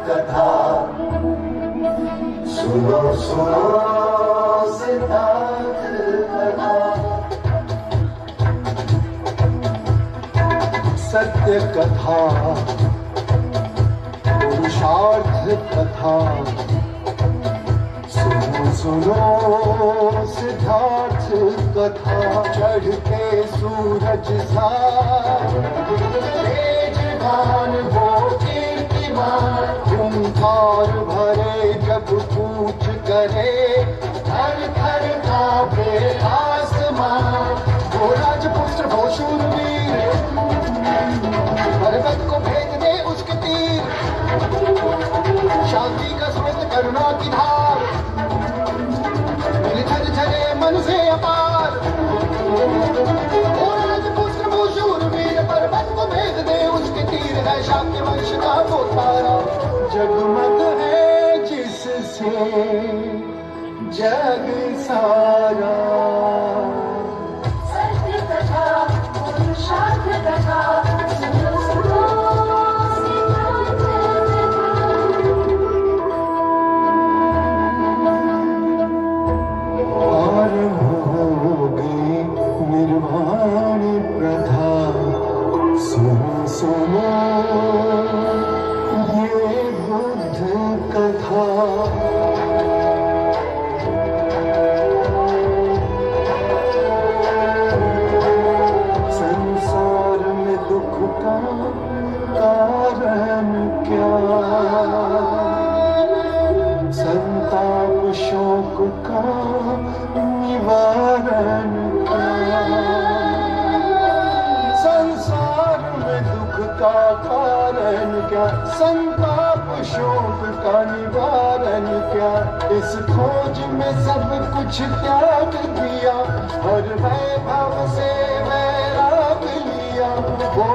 कथा सुनो सुनो सिद्धार्थ कथा। सत्य कथा पुरुषार्थ कथा सुनो सुनो सिद्धार्थ कथा। चढ़ते सूरज सा तेजवान वो कीर्तिमान खूंखार भरे जब कूच करे थर थर कांपे आसमान। वो राजपुत्र वो शूरवीर पर्वत को भेद दे उसके तीर शांति का स्रोत करुणा की धार मिलकर चले मन से अपार। वो राजपुत्र वो शूरवीर पर्वत को भेद दे उसके तीर है शाक्य वंश का वो तारा। जगमग है जिससे जग सारा। सत्य कथा पुरुषार्थ कथा सुनो सुनो सिद्धार्थ पार हो गई निर्वाण प्रथा सुनो सुनो ये बुद्ध कथा। संसार में दुख का कारण क्या संताप शोक का निवारण क्या। संसार में दुख का कारण क्या संताप शोक का निवारण क्या। इस खोज में सब कुछ त्याग दिया हर वैभव से वैराग लिया। वो